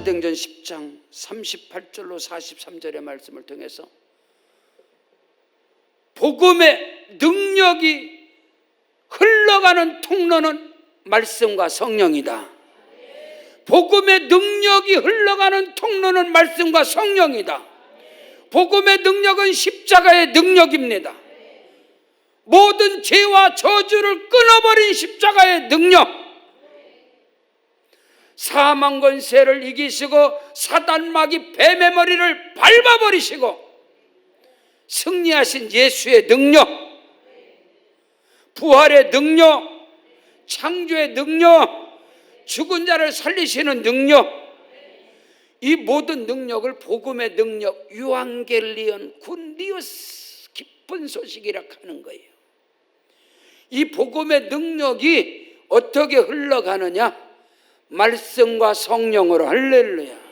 사도행전 10장 38절로 43절의 말씀을 통해서 복음의 능력이 흘러가는 통로는 말씀과 성령이다. 복음의 능력이 흘러가는 통로는 말씀과 성령이다. 복음의 능력은 십자가의 능력입니다. 모든 죄와 저주를 끊어버린 십자가의 능력, 사망 권세를 이기시고 사단 마귀 뱀의 머리를 밟아버리시고 승리하신 예수의 능력, 부활의 능력, 창조의 능력, 죽은 자를 살리시는 능력, 이 모든 능력을 복음의 능력, 유앙겔리온 군디오스, 기쁜 소식이라 하는 거예요. 이 복음의 능력이 어떻게 흘러가느냐? 말씀과 성령으로. 할렐루야.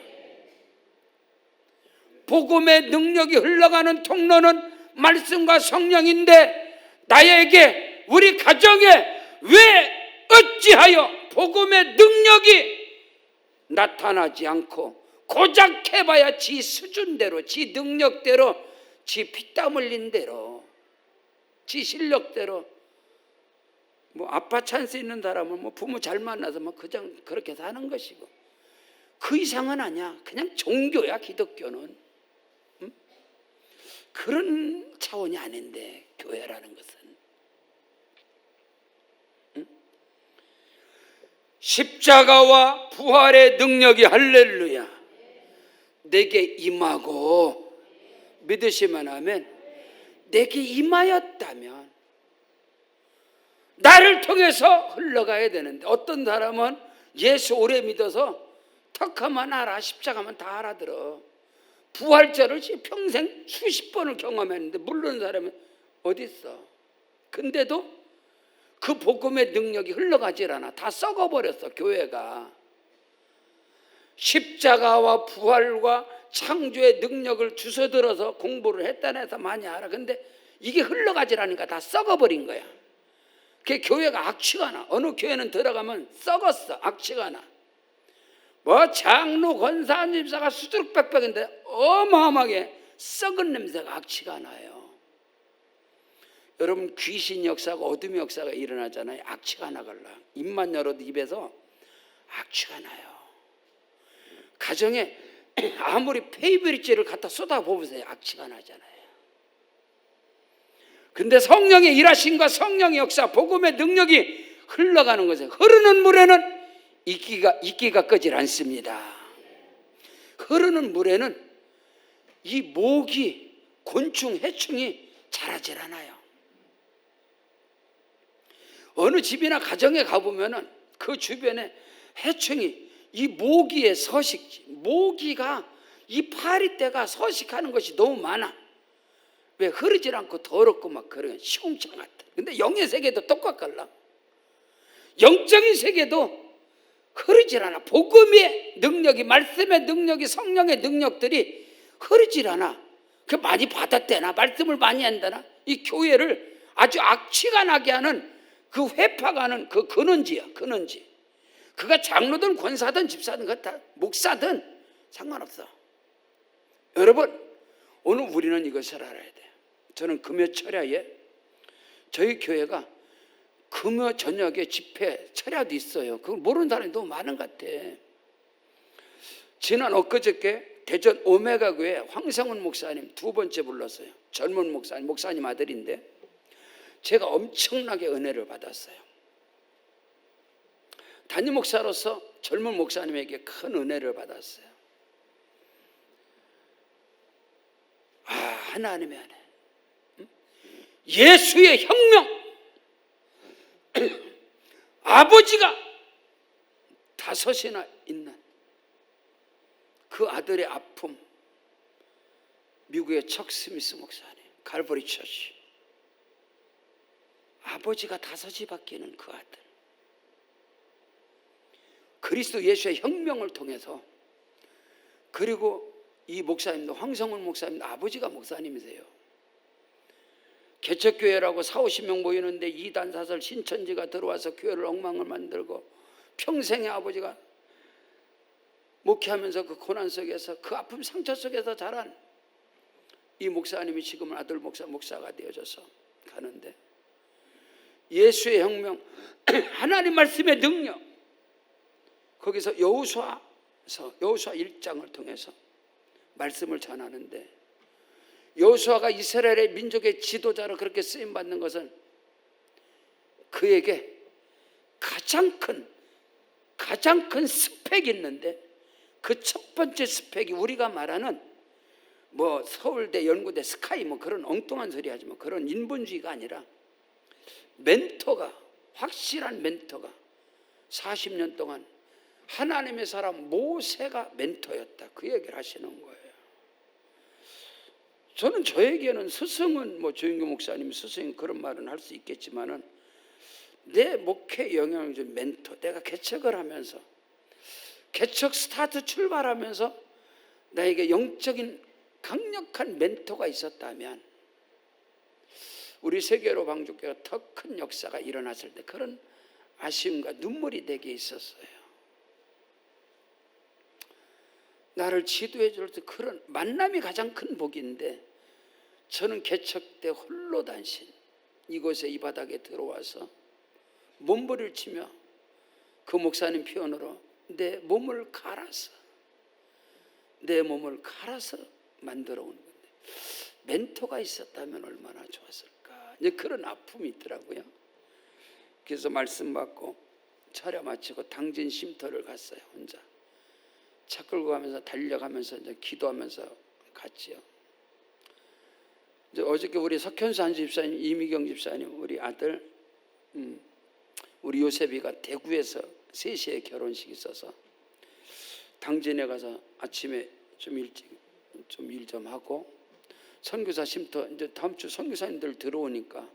복음의 능력이 흘러가는 통로는 말씀과 성령인데, 나에게, 우리 가정에 왜 어찌하여 복음의 능력이 나타나지 않고 고작 해봐야 지 수준대로, 지 능력대로, 지 피땀 흘린 대로, 지 실력대로, 뭐 아빠 찬스 있는 사람은 뭐 부모 잘 만나서 뭐 그냥 그렇게 사는 것이고, 그 이상은 아니야. 그냥 종교야, 기독교는. 응? 그런 차원이 아닌데, 교회라는 것은. 응? 십자가와 부활의 능력이, 할렐루야, 내게 임하고 믿으시면 하면, 내게 임하였다면 나를 통해서 흘러가야 되는데, 어떤 사람은 예수 오래 믿어서 턱하면 알아, 십자가만 다 알아들어. 부활절을 평생 수십 번을 경험했는데 모르는 사람은 어디 있어? 근데도 그 복음의 능력이 흘러가질 않아. 다 썩어버렸어, 교회가. 십자가와 부활과 창조의 능력을 주워들어서 공부를 했다는 해서 많이 알아. 근데 이게 흘러가질 않으니까 다 썩어버린 거야. 그 교회가 악취가 나. 어느 교회는 들어가면 썩었어, 악취가 나. 뭐 장로, 권사, 집사가 수두룩백백인데 어마어마하게 썩은 냄새가, 악취가 나요. 여러분, 귀신 역사가, 어둠의 역사가 일어나잖아요. 악취가 나걸라. 입만 열어도 입에서 악취가 나요. 가정에 아무리 페이브리지를 갖다 쏟아보세요, 악취가 나잖아요. 근데 성령의 일하심과 성령의 역사, 복음의 능력이 흘러가는 것에, 흐르는 물에는 이끼가 끄질 않습니다. 흐르는 물에는 이 모기, 곤충, 해충이 자라질 않아요. 어느 집이나 가정에 가보면은 그 주변에 해충이, 이 모기의 서식지, 모기가 이 파리떼가 서식하는 것이 너무 많아. 왜? 흐르질 않고 더럽고 막 그런 시궁창 같아. 근데 영의 세계도 똑같걸라. 영적인 세계도 흐르질 않아. 복음의 능력이, 말씀의 능력이, 성령의 능력들이 흐르질 않아. 그 많이 받았대나, 말씀을 많이 한다나, 이 교회를 아주 악취가 나게 하는 그 회파가는 그 근원지야, 근원지. 그가 장로든 권사든 집사든 그렇다, 목사든 상관없어. 여러분, 오늘 우리는 이것을 알아야 돼. 저는 금요 철야에, 저희 교회가 금요 저녁에 집회 철야도 있어요. 그걸 모르는 사람이 너무 많은 것 같아. 지난 엊그저께 대전 오메가 교회 황성훈 목사님 두 번째 불렀어요. 젊은 목사님 아들인데 제가 엄청나게 은혜를 받았어요. 담임 목사로서 젊은 목사님에게 큰 은혜를 받았어요. 하나님의 은혜, 예수의 혁명, 아버지가 5이나 있는 그 아들의 아픔, 미국의 척 스미스 목사님, 갈보리 처치, 아버지가 5이 바뀌는 그 아들, 그리스도 예수의 혁명을 통해서, 그리고 이 목사님도, 황성훈 목사님도 아버지가 목사님이세요. 개척교회라고 40-50명 모이는데 이단 사설 신천지가 들어와서 교회를 엉망을 만들고 평생의 아버지가 목회하면서 그 고난 속에서, 그 아픔 상처 속에서 자란 이 목사님이 지금은 아들 목사가 되어져서 가는데, 예수의 혁명, 하나님 말씀의 능력, 거기서 여호수아 1장을 통해서 말씀을 전하는데, 여호수아가 이스라엘의 민족의 지도자로 그렇게 쓰임받는 것은 그에게 가장 큰 스펙이 있는데, 그 첫 번째 스펙이 우리가 말하는 뭐 서울대, 연구대, 스카이 뭐 그런 엉뚱한 소리 하지 마. 그런 인본주의가 아니라 멘토가, 확실한 멘토가 40년 동안 하나님의 사람 모세가 멘토였다, 그 얘기를 하시는 거예요. 저는 저에게는 스승은 뭐 조인규 목사님 스승 그런 말은 할 수 있겠지만은, 내 목회 영향을 준 멘토, 내가 개척을 하면서, 개척 스타트 출발하면서 나에게 영적인 강력한 멘토가 있었다면 우리 세계로 방주교회가 더 큰 역사가 일어났을 때 그런 아쉬움과 눈물이 내게 있었어요. 나를 지도해 줄 때 그런 만남이 가장 큰 복인데, 저는 개척 때 홀로 단신 이곳에, 이 바닥에 들어와서 몸부림을 치며 그 목사님 표현으로 내 몸을 갈아서 만들어 온 건데, 멘토가 있었다면 얼마나 좋았을까. 이제 그런 아픔이 있더라고요. 그래서 말씀 받고 철야 마치고 당진 쉼터를 갔어요. 혼자 차 끌고 가면서 달려가면서 이제 기도하면서 갔지요. 이제 어저께 우리 석현수 한 집사님, 이미경 집사님, 우리 아들, 우리 요셉이가 대구에서 3시에 결혼식이 있어서 당진에 가서 아침에 좀 일찍 좀 일 좀 하고, 선교사 쉼터 이제 다음 주 선교사님들 들어오니까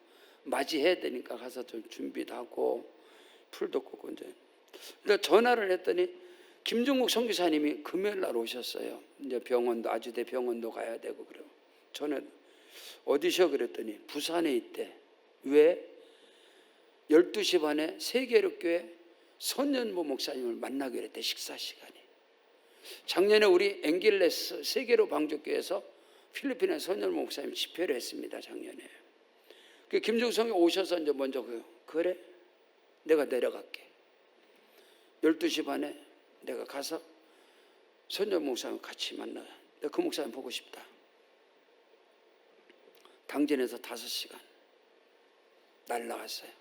맞이해야 되니까 가서 좀 준비도 하고 풀도 꽂고 이제. 근데 전화를 했더니 김종국 선교사님이 금요일 날 오셨어요. 이제 병원도, 아주대 병원도 가야 되고 그래요. 저는 어디셔 그랬더니 부산에 있대. 왜? 12시 반에 세계력교회 손연보 목사님을 만나기로 했대, 식사 시간에. 작년에 우리 앵길레스 세계로 방주교회에서 필리핀의 손연보 목사님 집회를 했습니다, 작년에. 그 김종성이 오셔서 이제 먼저 그래? 내가 내려갈게. 12시 반에 내가 가서 손녀 목사님 같이 만나요. 내가 그 목사님 보고 싶다. 당진에서 5시간 날라갔어요.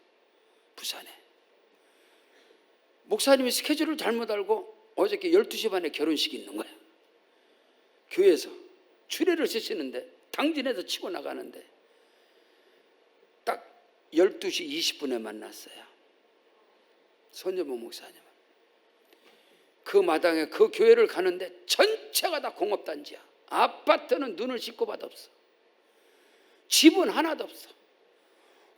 부산에. 목사님이 스케줄을 잘못 알고 어저께 12시 반에 결혼식이 있는 거야. 교회에서 추례를 쓰시는데 당진에서 치고 나가는데 딱 12시 20분에 만났어요. 손여보 목사님. 그 마당에 그 교회를 가는데 전체가 다 공업단지야. 아파트는 눈을 씻고 봐도 없어. 집은 하나도 없어.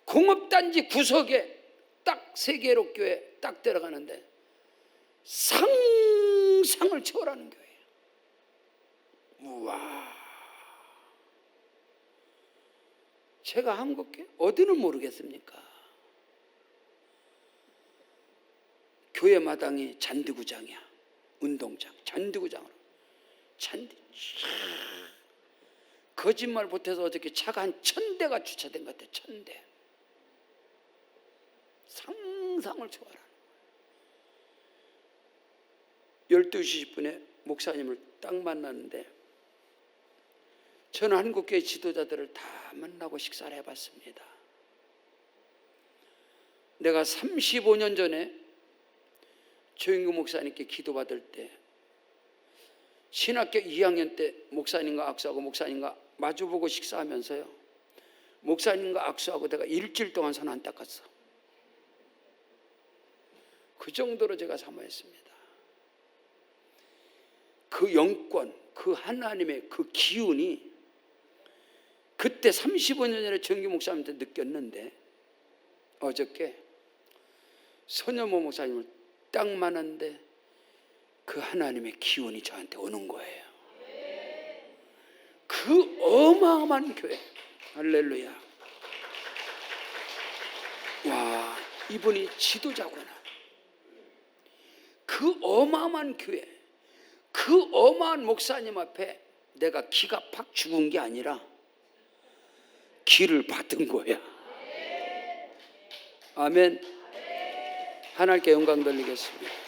공업단지 구석에 딱 세계로교회 딱 들어가는데 상상을 초월하는 교회예요. 우와. 제가 한국교회 어디는 모르겠습니까? 교회 마당이 잔디구장이야. 운동장, 잔디구장으로. 잔디. 거짓말 못해서 어저께 차가 한 1000대가 주차된 것 같아. 1000대. 상상을 초월하는 12시 10분에 목사님을 딱 만났는데 저는 한국교회 지도자들을 다 만나고 식사를 해봤습니다. 내가 35년 전에 조영규 목사님께 기도받을 때 신학교 2학년 때 목사님과 악수하고 목사님과 마주보고 식사하면서요, 목사님과 악수하고 내가 일주일 동안 손 안 닦았어. 그 정도로 제가 사모했습니다. 그 영권, 그 하나님의 그 기운이 그때 35년 전에 정규 목사님한테 느꼈는데 어저께 손여모 목사님을 딱 만났는데 그 하나님의 기운이 저한테 오는 거예요. 그 어마어마한 교회. 할렐루야. 와, 이분이 지도자구나. 그 어마어마한 교회, 그 어마어마한 목사님 앞에 내가 기가 팍 죽은 게 아니라 기를 받은 거야. 아멘. 하나님께 영광 돌리겠습니다.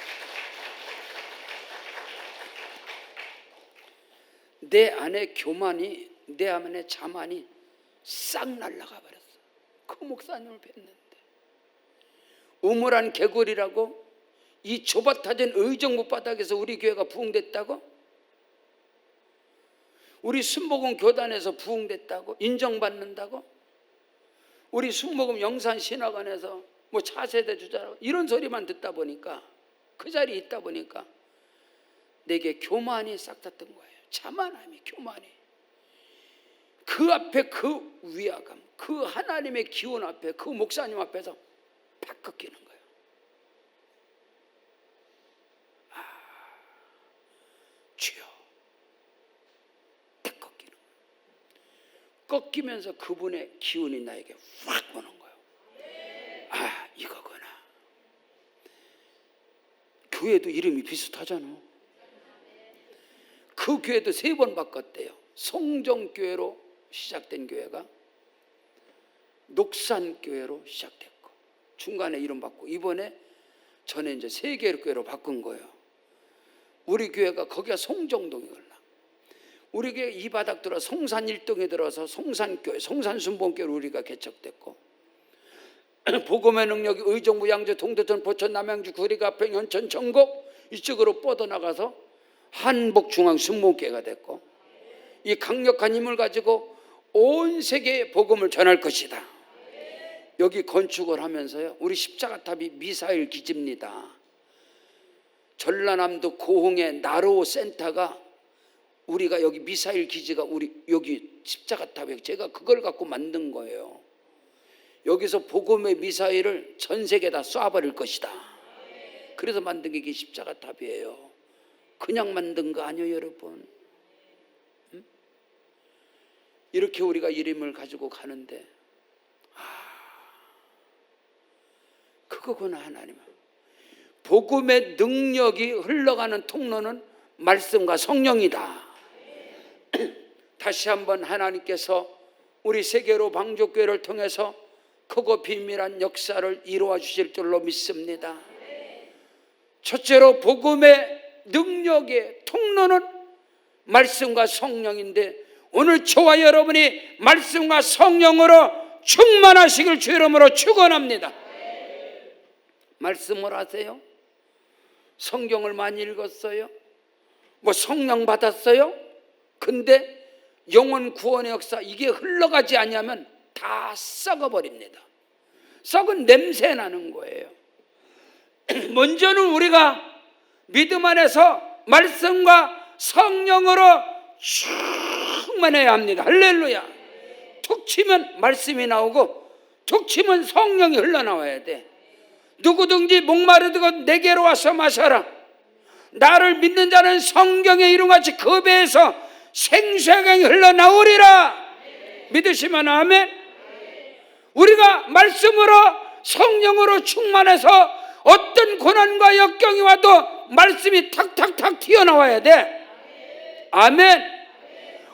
내 안에 교만이, 내 안에 자만이 싹 날아가 버렸어. 그 목사님을 뵀는데 우물한 개구리라고 이 좁아타진 의정부 바닥에서 우리 교회가 부흥됐다고? 우리 순복음 교단에서 부흥됐다고? 인정받는다고? 우리 순복음 영산신학원에서 뭐 차세대 주자라고 이런 소리만 듣다 보니까, 그 자리에 있다 보니까 내게 교만이 싹 탔던 거예요. 자만함이, 교만이. 그 앞에 그 위화감, 그 하나님의 기운 앞에, 그 목사님 앞에서 팍 꺾이는 거예요. 주여, 딱 꺾이는 거예요. 꺾이면서 그분의 기운이 나에게 확 오는 거예요. 아, 이거구나. 교회도 이름이 비슷하잖아. 그 교회도 3번 바꿨대요. 송정교회로 시작된 교회가 녹산교회로 시작됐고, 중간에 이름 바꾸고, 이번에 전에 이제 세계교회로 바꾼 거예요. 우리 교회가 거기가 송정동이걸라. 우리 교회 이 바닥 들어 송산 1동에 들어서 송산교회, 송산순복음교회로 우리가 개척됐고, 복음의 능력이 의정부, 양주, 동대천, 포천, 남양주, 구리, 가평, 연천, 전곡 이쪽으로 뻗어나가서 한복중앙순복음교회가 됐고, 이 강력한 힘을 가지고 온 세계에 복음을 전할 것이다. 여기 건축을 하면서요, 우리 십자가탑이 미사일 기지입니다. 전라남도 고흥의 나로 센터가, 우리가 여기 미사일 기지가 우리 여기 십자가탑에 제가 그걸 갖고 만든 거예요. 여기서 복음의 미사일을 전 세계에다 쏴버릴 것이다. 그래서 만든 게 이게 십자가탑이에요. 그냥 만든 거 아니에요, 여러분. 응? 이렇게 우리가 이름을 가지고 가는데, 그거구나. 하나님은 복음의 능력이 흘러가는 통로는 말씀과 성령이다. 다시 한번 하나님께서 우리 세계로 방족교회를 통해서 크고 비밀한 역사를 이루어 주실 줄로 믿습니다. 첫째로 복음의 능력의 통로는 말씀과 성령인데, 오늘 저와 여러분이 말씀과 성령으로 충만하시길 주 이름으로 축원합니다. 말씀을 하세요? 성경을 많이 읽었어요? 뭐 성령 받았어요? 근데 영혼 구원의 역사 이게 흘러가지 않으면 다 썩어버립니다. 썩은 냄새 나는 거예요. 먼저는 우리가 믿음 안에서 말씀과 성령으로 충만해야 합니다. 할렐루야. 툭 치면 말씀이 나오고 툭 치면 성령이 흘러나와야 돼. 누구든지 목마르다고 내게로 와서 마셔라. 나를 믿는 자는 성경의 이름같이 그 배에서 생수강이 흘러나오리라. 믿으시면 아멘. 우리가 말씀으로 성령으로 충만해서 어떤 고난과 역경이 와도 말씀이 탁탁탁 튀어나와야 돼. 아멘.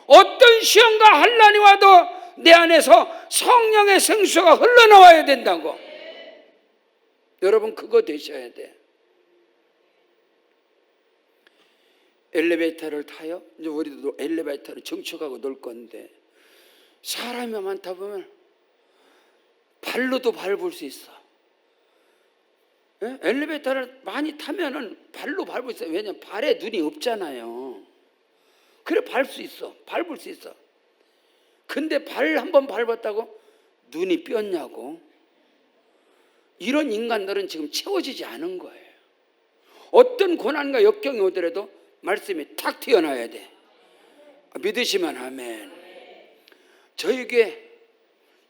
어떤 시험과 환난이 와도 내 안에서 성령의 생수가 흘러나와야 된다고. 여러분 그거 되셔야 돼. 엘리베이터를 타요. 이제 우리도 엘리베이터를 정축하고 놀 건데, 사람이 많다 보면 발로도 밟을 수 있어. 예? 엘리베이터를 많이 타면은 발로 밟을 수 있어요. 왜냐면 발에 눈이 없잖아요. 그래 밟을 수 있어. 근데 발 한번 밟았다고 눈이 뼈냐고. 이런 인간들은 지금 채워지지 않은 거예요. 어떤 고난과 역경이 오더라도 말씀이 탁 튀어나와야 돼. 믿으시면 아멘. 저에게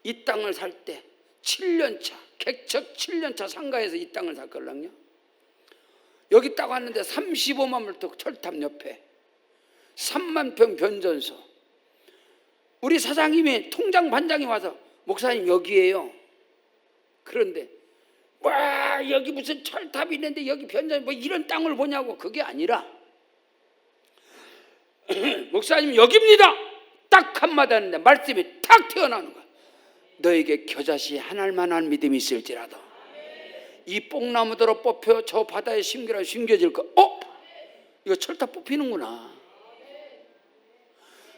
이 땅을 살 때 7년차, 객척 7년차 상가에서 이 땅을 샀거든요. 여기 딱 왔는데 35만 불 철탑 옆에 3만 평 변전소. 우리 사장님이 통장 반장이 와서 목사님 여기에요. 그런데 와 여기 무슨 철탑이 있는데 여기 변전 뭐 이런 땅을 보냐고. 그게 아니라 목사님 여기입니다. 딱 한마디 하는데 말씀이 탁 튀어나오는 거야. 너에게 겨자씨 하나만한 믿음이 있을지라도 이 뽕나무대로 뽑혀 저 바다에 심겨질 거. 이거 철탑 뽑히는구나.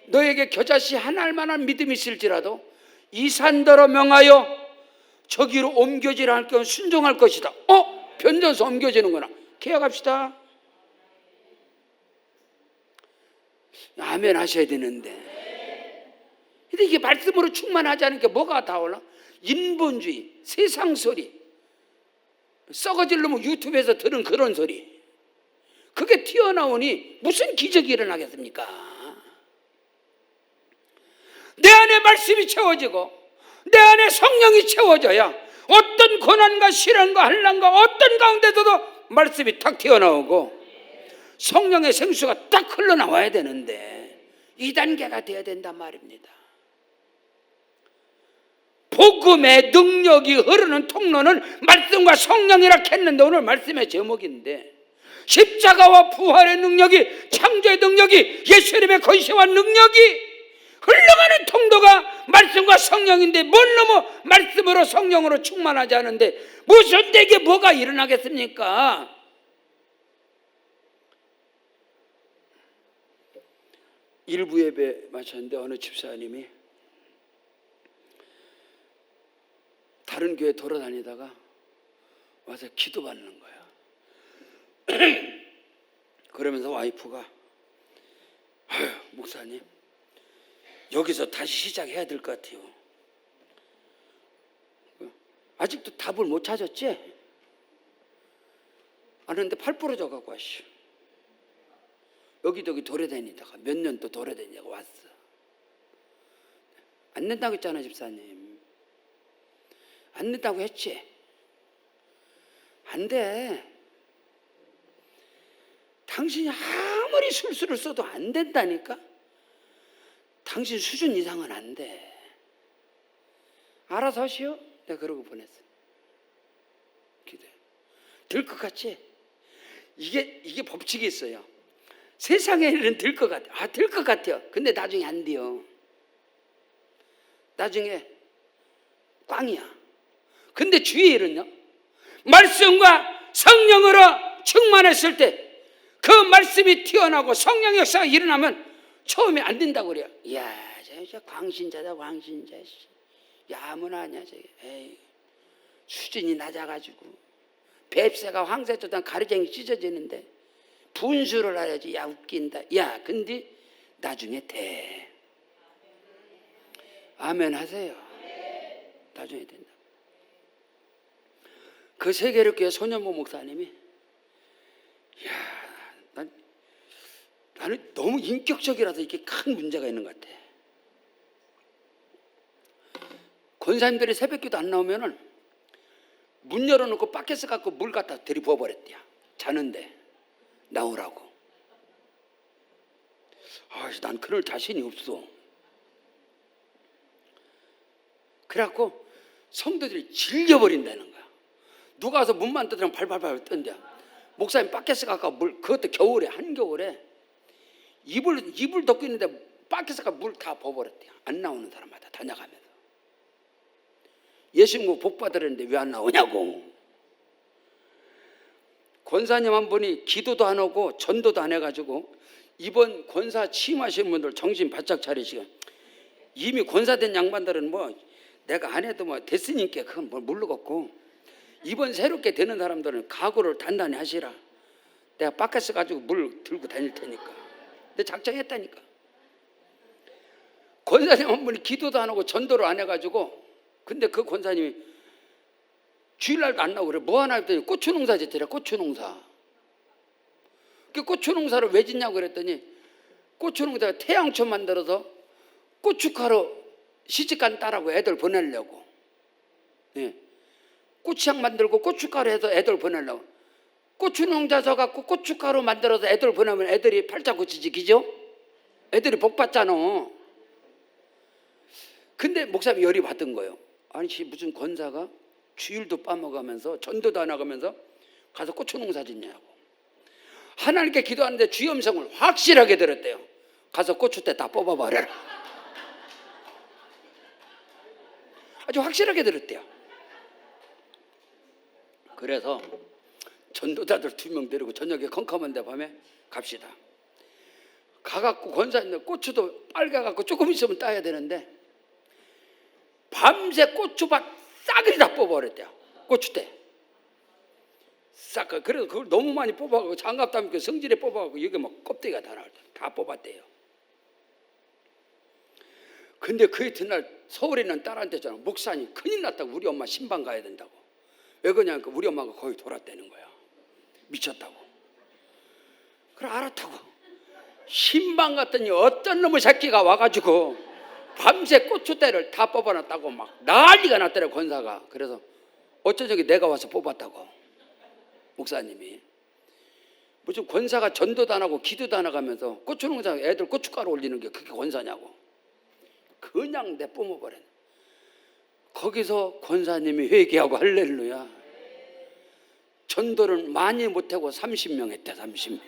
너에게 겨자씨 하나만한 믿음이 있을지라도 이 산더러 명하여 저기로 옮겨지라 할 건 순종할 것이다. 변전소 옮겨지는구나. 계약합시다. 아멘 하셔야 되는데. 근데 이게 말씀으로 충만하지 않으니까 뭐가 다 올라? 인본주의, 세상 소리, 썩어질 놈은 유튜브에서 들은 그런 소리, 그게 튀어나오니 무슨 기적이 일어나겠습니까? 내 안에 말씀이 채워지고 내 안에 성령이 채워져야 어떤 고난과 시련과 환난과 어떤 가운데서도 말씀이 탁 튀어나오고 성령의 생수가 딱 흘러나와야 되는데 2단계가 돼야 된단 말입니다. 복음의 능력이 흐르는 통로는 말씀과 성령이라 했는데, 오늘 말씀의 제목인데 십자가와 부활의 능력이, 창조의 능력이, 예수 이름의 권세와 능력이 흘러가는 통로가 말씀과 성령인데, 뭘 너무 말씀으로 성령으로 충만하지 않은데 무슨 내게 뭐가 일어나겠습니까? 일부 예배 마쳤는데 어느 집사님이 다른 교회 돌아다니다가 와서 기도받는 거야. 그러면서 와이프가 목사님 여기서 다시 시작해야 될 것 같아요. 아직도 답을 못 찾았지? 아는데 팔 부러져 갖고 왔어. 여기저기 돌아다니다가 몇 년 또 돌아다니다가 왔어. 안 된다고 했잖아 집사님. 안 된다고 했지? 안 돼. 당신이 아무리 술수를 써도 안 된다니까? 당신 수준 이상은 안 돼. 알아서 하시오. 내가 그러고 보냈어. 기도해. 들 것 같지? 이게 법칙이 있어요. 세상에 일은 들 것 같아. 들 것 같아요. 근데 나중에 안 돼요. 나중에 꽝이야. 근데 주의 일은요, 말씀과 성령으로 충만했을 때 그 말씀이 튀어나오고 성령 역사가 일어나면 처음에 안 된다고 그래요. 이야, 저 광신자다, 광신자. 야무나냐, 저게. 에이, 수준이 낮아가지고. 뱁새가 황새보다 가르쟁이 찢어지는데 분수를 하야지. 야, 웃긴다. 야, 근데 나중에 돼. 아멘 하세요. 나중에 된다. 그 세계력교회 손현보 목사님이, 야, 나는 너무 인격적이라서 이렇게 큰 문제가 있는 것 같아. 권사님들이 새벽기도 안 나오면은 문 열어놓고 바켓을 갖고 물 갖다 들이부어 버렸대요. 자는데 나오라고. 난 그럴 자신이 없어. 그래갖고 성도들이 질려버린다는 거야. 누가 와서 문만 뜯으면 발발발 뜬대. 목사님 바켓을 갖고 물, 그것도 겨울에, 한겨울에 이불 덮고 있는데 바켓을 갖고 물 다 부어버렸대요. 안 나오는 사람마다 다녀가면서. 예수 믿고 복 받으려는데 왜 안 나오냐고. 권사님 한 분이 기도도 안 하고 전도도 안 해가지고 이번 권사 취임하시는 분들 정신 바짝 차리시고, 이미 권사된 양반들은 뭐 내가 안 해도 뭐 됐으니까 그건 뭘 모르겠고, 이번 새롭게 되는 사람들은 각오를 단단히 하시라. 내가 바켓을 가지고 물 들고 다닐 테니까. 내 작정했다니까. 권사님 한 분이 기도도 안 하고 전도를 안 해가지고, 근데 그 권사님이 주일날도 안 나오고 그래. 뭐 하나 했더니 고추 농사 짓더라. 고추 농사. 그 고추 농사를 왜 짓냐고 그랬더니, 고추 농사가 태양초 만들어서 고춧가루 시집간 딸하고 애들 보내려고. 예. 고추장 만들고 고춧가루 해서 애들 보내려고. 고추 농사 져갖고 고춧가루 만들어서 애들 보내면 애들이 팔자고치지, 기죠? 애들이 복 받잖아. 근데 목사님이 열이 받은 거예요. 아니, 무슨 권사가 주일도 빠먹으면서 전도도 안 하면서 가서 고추 농사 짓냐고. 하나님께 기도하는데 주의 음성을 확실하게 들었대요. 가서 고추대 다 뽑아버려라. 아주 확실하게 들었대요. 그래서 전도자들 2명 데리고 저녁에 컴컴한 데 밤에 갑시다. 가갖고 권사님들 고추도 빨개갖고 조금 있으면 따야 되는데 밤새 고추밭 싸그리 다 뽑아버렸대요. 고추대 싹. 그래서 그걸 너무 많이 뽑아갖고 장갑 담고 성질에 뽑아갖고 여기 막 껍데기가 다 나올 때 다 뽑았대요. 근데 그 이튿날 서울에 있는 딸한테 전화, 목사님 큰일 났다고, 우리 엄마 신방 가야 된다고. 왜 그러냐니까 우리 엄마가 거의 돌았다는 거야. 미쳤다고. 그래, 알았다고. 신방 갔더니 어떤 놈의 새끼가 와가지고 밤새 고추대를 다 뽑아놨다고 막 난리가 났더래, 권사가. 그래서 어쩌저기 내가 와서 뽑았다고, 목사님이. 무슨 권사가 전도도 안 하고 기도도 안 하면서 고추 농사 애들 고춧가루 올리는 게 그게 권사냐고. 그냥 내뿜어버렸네. 거기서 권사님이 회개하고 할렐루야. 전도를 많이 못하고 30명 했대. 30명.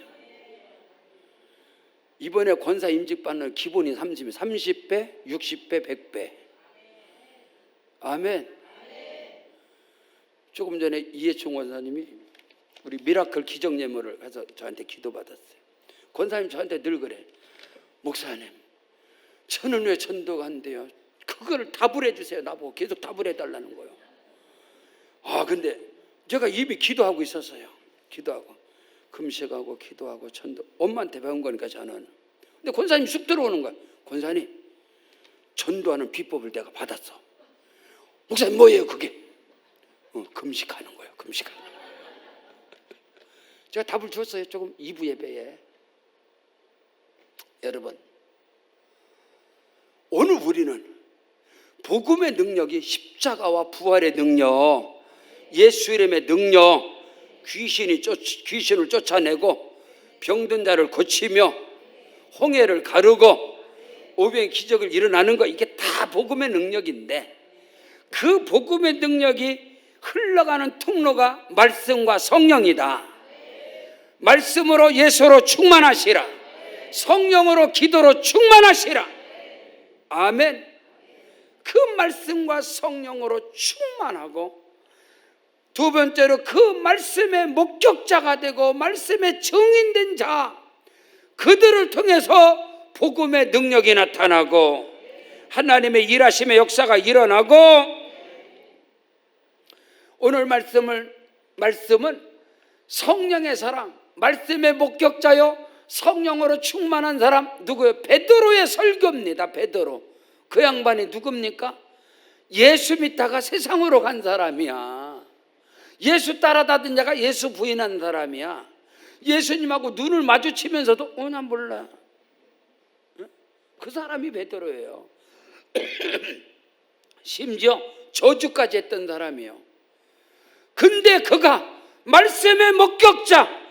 이번에 권사 임직받는 기본이 30배, 60배, 100배. 아멘. 조금 전에 이해충 권사님이 우리 미라클 기적 예물을 해서 저한테 기도받았어요. 권사님 저한테 늘 그래. 목사님, 저는 왜 전도가 안 돼요? 그거를 답을 해주세요. 나보고 계속 답을 해달라는 거예요. 근데 제가 이미 기도하고 있었어요. 기도하고 금식하고 기도하고 전도, 엄마한테 배운 거니까 저는. 근데 권사님 쑥 들어오는 거야. 권사님, 전도하는 비법을 내가 받았어. 목사님 뭐예요 그게? 금식하는 거예요. 금식하는 거예요. 제가 답을 줬어요. 조금 2부 예배에. 여러분, 오늘 우리는 복음의 능력이 십자가와 부활의 능력, 예수 이름의 능력, 귀신을 쫓아내고 병든 자를 고치며 홍해를 가르고 오병의 기적을 일어나는 거, 이게 다 복음의 능력인데, 그 복음의 능력이 흘러가는 통로가 말씀과 성령이다. 말씀으로 예수로 충만하시라. 성령으로 기도로 충만하시라. 아멘. 그 말씀과 성령으로 충만하고 두 번째로 그 말씀의 목격자가 되고 말씀의 증인된 자, 그들을 통해서 복음의 능력이 나타나고 하나님의 일하심의 역사가 일어나고, 오늘 말씀은 성령의 사람, 말씀의 목격자요 성령으로 충만한 사람, 누구요? 베드로의 설교입니다. 베드로. 그 양반이 누굽니까? 예수 믿다가 세상으로 간 사람이야. 예수 따라다닌 자가 예수 부인한 사람이야. 예수님하고 눈을 마주치면서도 난 몰라. 그 사람이 베드로예요. 심지어 저주까지 했던 사람이요. 근데 그가 말씀의 목격자,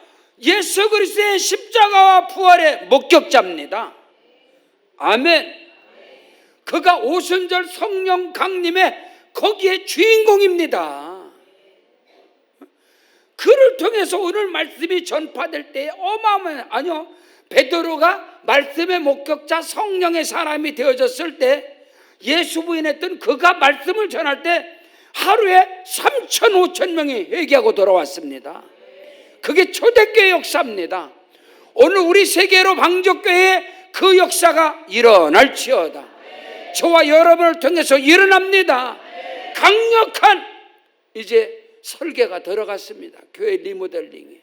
예수 그리스도의 십자가와 부활의 목격자입니다. 아멘. 그가 오순절 성령 강림의 거기에 주인공입니다. 그를 통해서 오늘 말씀이 전파될 때에 어마어마한, 아니요, 베드로가 말씀의 목격자 성령의 사람이 되어졌을 때, 예수 부인했던 그가 말씀을 전할 때 하루에 3천 5천 명이 회개하고 돌아왔습니다. 그게 초대교회 역사입니다. 오늘 우리 세계로 방족교회에 그 역사가 일어날지어다. 저와 여러분을 통해서 일어납니다. 강력한 이제 설계가 들어갔습니다. 교회 리모델링이,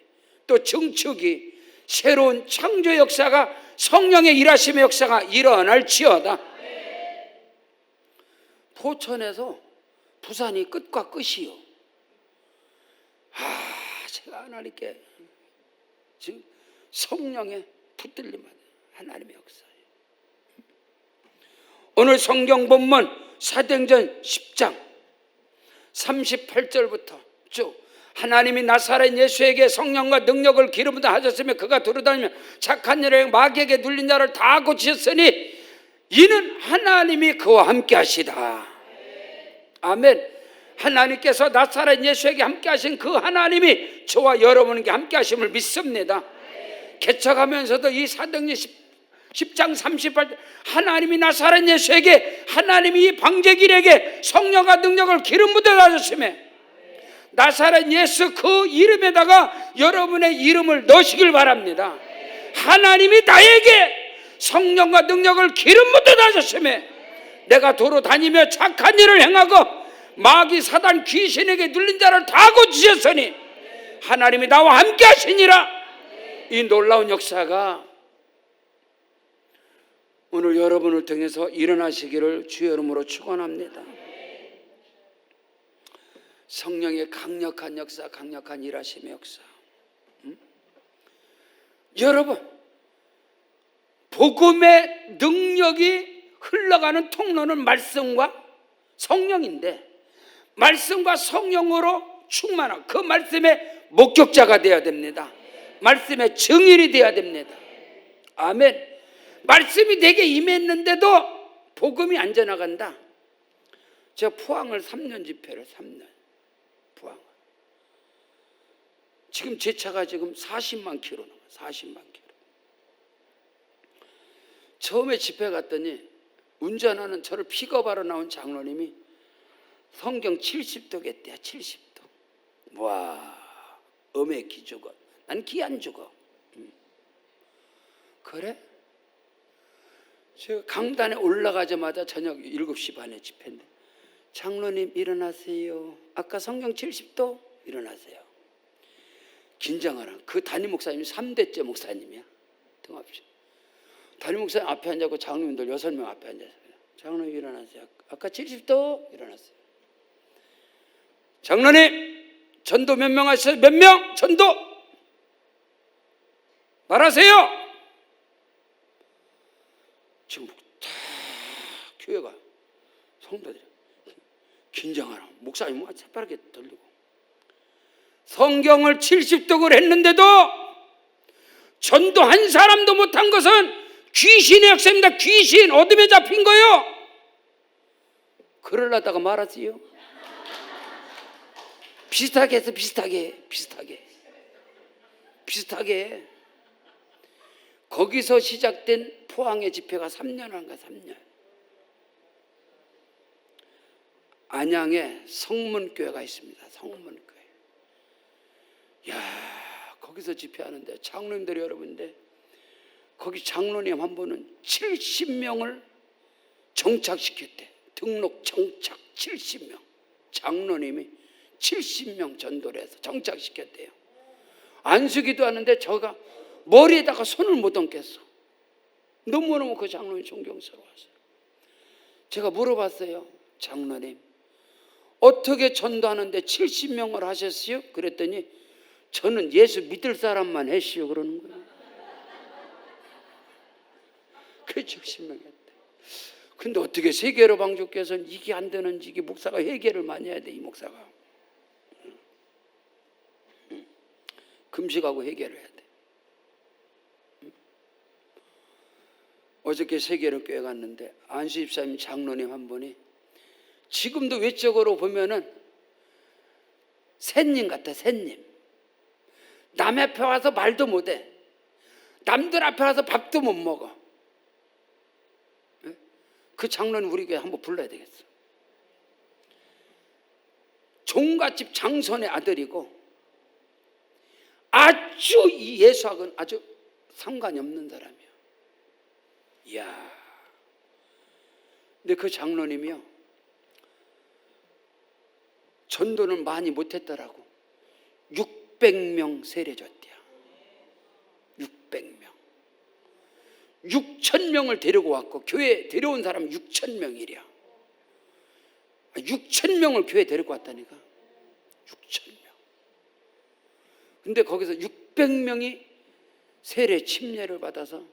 또 증축이, 새로운 창조 역사가, 성령의 일하심의 역사가 일어날지어다. 포천에서 부산이 끝과 끝이요. 제가 하나님께 지금 성령의 붙들림 하나님의 역사예요. 오늘 성경 본문 사도행전 10장 38절부터 쭉, 하나님이 나사렛 예수에게 성령과 능력을 기름 부어 하셨으며 그가 두루다니며 착한 일에 마귀에게 눌린 자를 다 고치셨으니 이는 하나님이 그와 함께 하시다. 아멘. 하나님께서 나사렛 예수에게 함께 하신 그 하나님이 저와 여러분에게 함께 하심을 믿습니다. 개척하면서도 이 사도행전 10장 38절, 하나님이 나사렛 예수에게, 하나님이 이 방제길에게 성령과 능력을 기름 부어 하셨으며 나사렛 예수 그 이름에다가 여러분의 이름을 넣으시길 바랍니다. 하나님이 나에게 성령과 능력을 기름 부어 하셨으며 내가 도로 다니며 착한 일을 행하고 마귀 사단 귀신에게 눌린 자를 다 고치셨으니 하나님이 나와 함께 하시니라. 이 놀라운 역사가 오늘 여러분을 통해서 일어나시기를 주의 이름으로 축원합니다. 성령의 강력한 역사, 강력한 일하심의 역사. 여러분, 복음의 능력이 흘러가는 통로는 말씀과 성령인데, 말씀과 성령으로 충만한 그 말씀의 목격자가 되어야 됩니다. 말씀의 증인이 되어야 됩니다. 아멘. 말씀이 내게 임했는데도 복음이 안 전나간다. 제가 포항을 3년 집회를 3년 포항. 지금 제 차가 지금 40만 킬로 나와. 40만 킬로. 처음에 집회 갔더니 운전하는 저를 픽업하러 나온 장로님이 성경 70도겠대요. 70도. 와, 음에 기 죽어. 난 기 안 죽어. 그래? 제가 강단에 올라가자마자 저녁 7시 반에 집회인데, 장로님 일어나세요. 아까 성경 70도 일어나세요. 긴장하라. 그 담임 목사님이 3대째 목사님이야. 등합시. 담임 목사님 앞에 앉았고 장로님들 6명 앞에 앉았어요. 장로님 일어나세요. 아까 70도 일어났어요. 장로님 전도 몇 명 하셨어요? 몇 명? 전도 말하세요. 지금 다 교회가 성도들이 긴장하라. 목사님 새파랗게 돌리고 성경을 70독을 했는데도 전도 한 사람도 못한 것은 귀신의 역사입니다. 귀신 어둠에 잡힌 거요. 그러려다가 말하지요. 비슷하게 해서 비슷하게 거기서 시작된 포항의 집회가 3년 한가 3년. 안양에 성문교회가 있습니다. 성문교회. 야, 거기서 집회하는데 장로님들이 여러분인데 거기 장로님 한 분은 70명을 정착시켰대. 등록 정착 70명. 장로님이 70명 전도를 해서 정착시켰대요. 안수기도 하는데 저가 머리에다가 손을 못 얹겠어. 너무너무 그 장로님 존경스러워서 제가 물어봤어요. 장로님 어떻게 전도하는데 70명을 하셨어요? 그랬더니 저는 예수 믿을 사람만 했시오 그러는 거예요. 그래 70명 했대. 근데 어떻게 세계로 방주께서는 이게 안 되는지 이게 목사가 회개를 많이 해야 돼. 이 목사가 금식하고 회개를 해야 돼. 어저께 세계로 교회 갔는데 안수 집사님 장로님 한 분이 지금도 외적으로 보면은 샌님 같아. 샌님. 남 앞에 와서 말도 못해. 남들 앞에 와서 밥도 못 먹어. 그 장로는 우리 교회 한번 불러야 되겠어. 종갓집 장손의 아들이고 아주 이 예수학은 아주 상관이 없는 사람이야. 이야. 근데 그 장로님이요 전도는 많이 못했더라고. 600명 세례줬대요. 600명. 6,000명을 데리고 왔고 교회 데려온 사람은 6,000명이랴. 6,000명을 교회 데리고 왔다니까. 6,000명. 근데 거기서 600명이 세례 침례를 받아서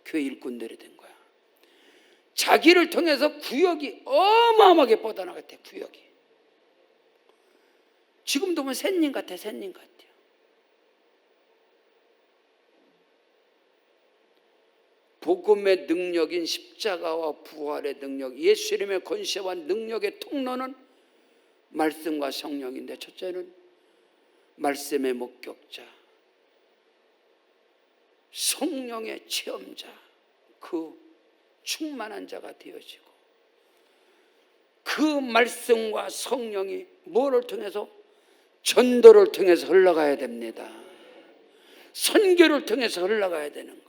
교회 일꾼들이 된 거야. 자기를 통해서 구역이 어마어마하게 뻗어나갔대. 구역이. 지금도 보면 샌님 같아. 샌님 같아요. 복음의 능력인 십자가와 부활의 능력, 예수 이름의 권세와 능력의 통로는 말씀과 성령인데 첫째는 말씀의 목격자, 성령의 체험자, 그 충만한 자가 되어지고 그 말씀과 성령이 뭐를 통해서? 전도를 통해서 흘러가야 됩니다. 선교를 통해서 흘러가야 되는 거예요.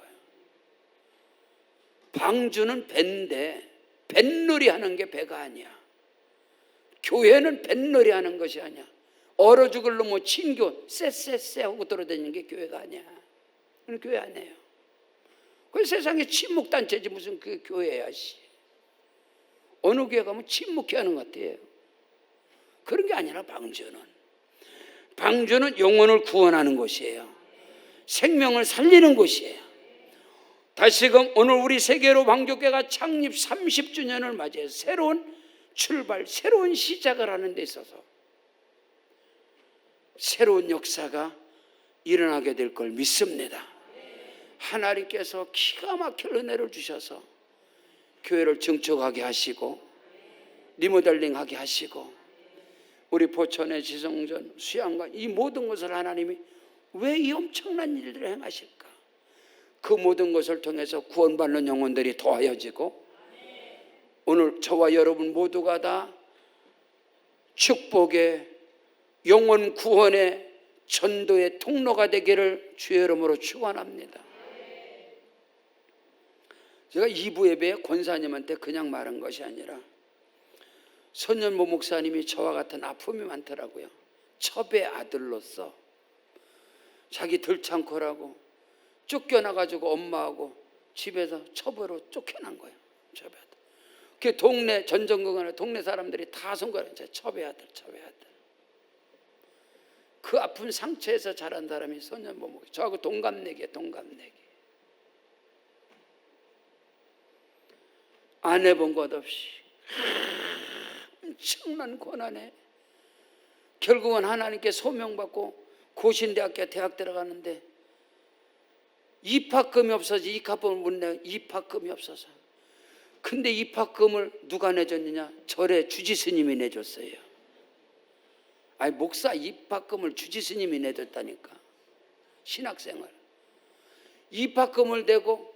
방주는 배인데 뱃놀이 하는 게 배가 아니야. 교회는 뱃놀이 하는 것이 아니야. 얼어 죽을 놈의 친교 쎄쎄쎄 하고 돌아다니는 게 교회가 아니야. 그건 교회 아니에요. 그 세상에 침묵단체지 무슨 그게 교회야. 어느 교회 가면 침묵해 하는 것 같아요. 그런 게 아니라 방주는 영혼을 구원하는 곳이에요. 생명을 살리는 곳이에요. 다시금 오늘 우리 세계로 방주교회가 창립 30주년을 맞이해서 새로운 출발, 새로운 시작을 하는 데 있어서 새로운 역사가 일어나게 될 걸 믿습니다. 하나님께서 기가 막힐 은혜를 주셔서 교회를 증축하게 하시고 리모델링하게 하시고 우리 포천의 지성전, 수양관 이 모든 것을 하나님이 왜 이 엄청난 일들을 행하실까? 그 모든 것을 통해서 구원받는 영혼들이 더하여지고 오늘 저와 여러분 모두가 다 축복의 영혼 구원의 전도의 통로가 되기를 주의 이름으로 축원합니다. 제가 2부 예배에 권사님한테 그냥 말한 것이 아니라 선연모 목사님이 저와 같은 아픔이 많더라고요. 첩의 아들로서 자기 들창코라고 쫓겨나가지고 엄마하고 집에서 첩으로 쫓겨난 거예요. 첩의 아들. 그 동네 전전긍긍하는 동네 사람들이 다 선거를 첩의 아들, 첩의 아들. 그 아픈 상처에서 자란 사람이 선연모 목사. 저하고 동갑내기예요, 동갑내기. 안 해본 것 없이 엄청난 고난에 결국은 하나님께 소명받고 고신대학교 대학 들어가는데 입학금이 없어서 입학금을 못 내. 입학금이 없어서. 근데 입학금을 누가 내줬느냐? 절에 주지스님이 내줬어요. 아니 목사 입학금을 주지스님이 내줬다니까. 신학생을 입학금을 내고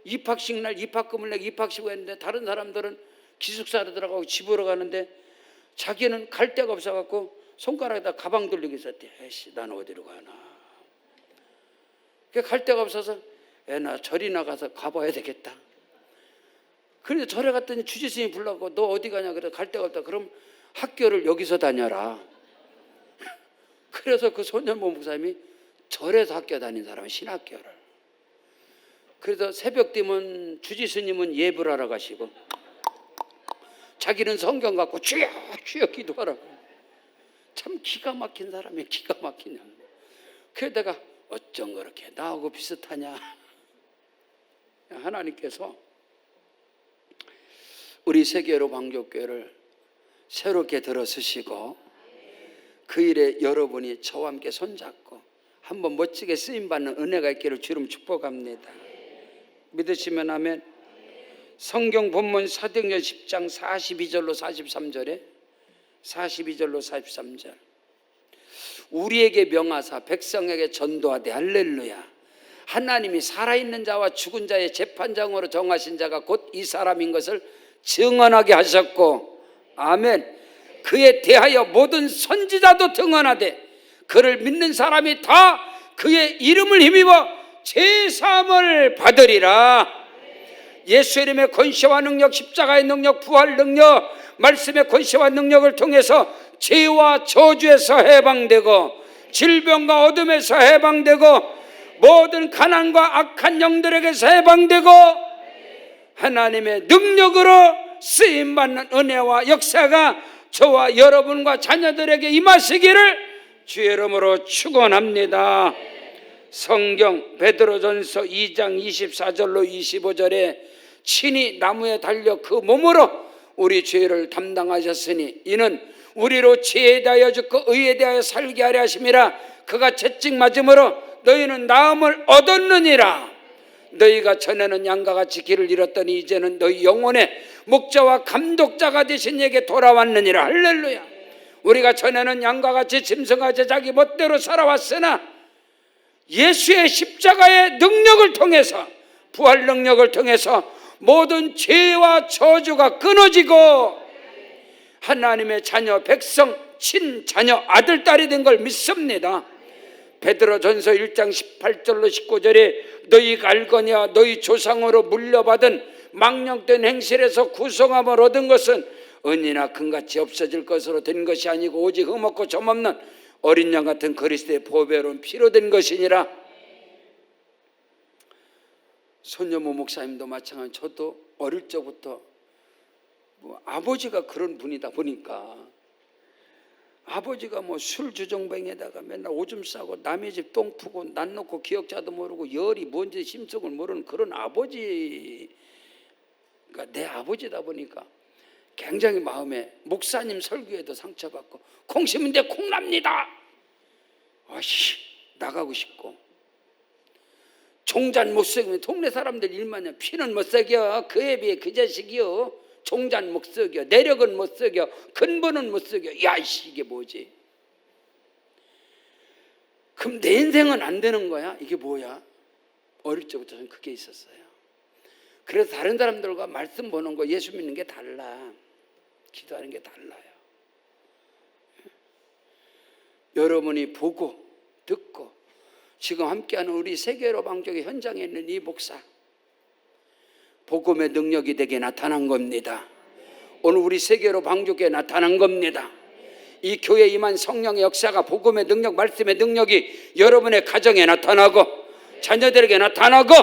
입학식 날 입학금을 내고 입학식을 했는데 다른 사람들은 기숙사로 들어가고 집으로 가는데 자기는 갈 데가 없어갖고 손가락에다 가방 돌리고 있었대. 에이씨, 난 어디로 가나. 갈 데가 없어서 나 절이나 가서 가봐야 되겠다. 그래서 절에 갔더니 주지스님이 불러고 너 어디 가냐. 그래서 갈 데가 없다. 그럼 학교를 여기서 다녀라. 그래서 그 손현모 목사님이 절에서 학교 다닌 사람은 신학교를. 그래서 새벽 되면 주지스님은 예불 하러 가시고 자기는 성경 갖고 주여 주여 기도하라고. 참 기가 막힌 사람이 기가 막히냐. 그래서 내가 어쩜 그렇게 나하고 비슷하냐. 하나님께서 우리 세계로 방교교회를 새롭게 들어서시고 그 일에 여러분이 저와 함께 손잡고 한번 멋지게 쓰임받는 은혜가 있기를 주름 축복합니다. 믿으시면 아멘. 성경 본문 사도행전 10장 42절로 43절에 42절로 43절 우리에게 명하사 백성에게 전도하되 할렐루야. 하나님이 살아있는 자와 죽은 자의 재판장으로 정하신 자가 곧 이 사람인 것을 증언하게 하셨고 아멘. 그에 대하여 모든 선지자도 등언하되 그를 믿는 사람이 다 그의 이름을 힘입어 제사함을 받으리라. 예수 이름의 권세와 능력, 십자가의 능력, 부활 능력, 말씀의 권세와 능력을 통해서 죄와 저주에서 해방되고 질병과 어둠에서 해방되고 모든 가난과 악한 영들에게서 해방되고 하나님의 능력으로 쓰임받는 은혜와 역사가 저와 여러분과 자녀들에게 임하시기를 주의 이름으로 축원합니다. 성경 베드로전서 2장 24절로 25절에 친히 나무에 달려 그 몸으로 우리 죄를 담당하셨으니 이는 우리로 죄에 대하여 죽고 의에 대하여 살게 하려 하심이라. 그가 채찍 맞음으로 너희는 나음을 얻었느니라. 너희가 전에는 양과 같이 길을 잃었더니 이제는 너희 영혼의 목자와 감독자가 되신 이에게 돌아왔느니라. 할렐루야. 우리가 전에는 양과 같이 짐승과 제자기 멋대로 살아왔으나 예수의 십자가의 능력을 통해서 부활 능력을 통해서 모든 죄와 저주가 끊어지고 하나님의 자녀 백성 친자녀 아들 딸이 된 걸 믿습니다. 베드로전서 1장 18절로 19절에 너희가 알거니와 너희 조상으로 물려받은 망령된 행실에서 구성함을 얻은 것은 은이나 금같이 없어질 것으로 된 것이 아니고 오직 흠없고 점없는 어린 양 같은 그리스도의 보배로운 피로 된 것이니라. 손여모 목사님도 마찬가지. 저도 어릴 적부터 아버지가 그런 분이다 보니까 아버지가 술 주정뱅에다가 맨날 오줌 싸고 남의 집 똥 푸고 난 놓고 기억자도 모르고 열이 뭔지 심성을 모르는 그런 아버지가 내 아버지다 보니까 굉장히 마음에 목사님 설교에도 상처받고 콩 심은데 콩납니다. 아씨 나가고 싶고 종잔 못 썩이면 동네 사람들 일만이야. 피는 못 썩여. 그에 비해 그 자식이요. 종잔 못 썩여. 내력은 못 썩여. 근본은 못 썩여. 야이씨 이게 뭐지? 그럼 내 인생은 안 되는 거야? 이게 뭐야? 어릴 적부터 저는 그게 있었어요. 그래서 다른 사람들과 말씀 보는 거 예수 믿는 게 달라. 기도하는 게 달라요. 여러분이 보고 듣고 지금 함께하는 우리 세계로 방족의 현장에 있는 이 목사 복음의 능력이 되게 나타난 겁니다. 오늘 우리 세계로 방족에 나타난 겁니다. 이 교회에 임한 성령의 역사가 복음의 능력, 말씀의 능력이 여러분의 가정에 나타나고 자녀들에게 나타나고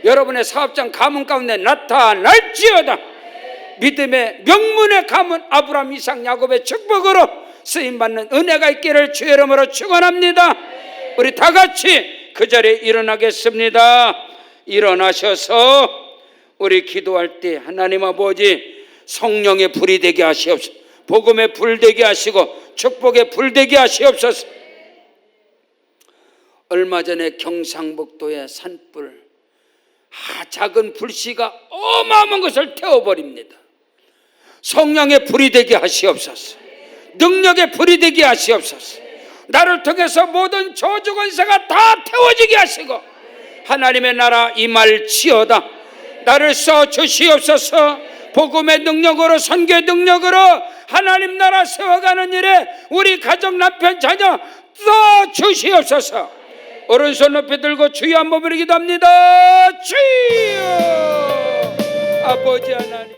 여러분의 사업장 가문 가운데 나타날지어다. 믿음의 명문의 가문 아브라함, 이삭, 야곱의 축복으로 쓰임받는 은혜가 있기를 주의 이름으로 축원합니다. 우리 다 같이 그 자리에 일어나겠습니다. 일어나셔서 우리 기도할 때 하나님 아버지 성령의 불이 되게 하시옵소서. 복음의 불 되게 하시고 축복의 불 되게 하시옵소서. 얼마 전에 경상북도의 산불 작은 불씨가 어마어마한 것을 태워버립니다. 성령의 불이 되게 하시옵소서. 능력의 불이 되게 하시옵소서. 나를 통해서 모든 저주 권세가 다 태워지게 하시고 하나님의 나라 임할지어다. 나를 써 주시옵소서. 복음의 능력으로 선교의 능력으로 하나님 나라 세워가는 일에 우리 가정, 남편, 자녀 써 주시옵소서. 오른손 높이 들고 주여 한번 부르기도 합니다. 주여. 아버지 하나님.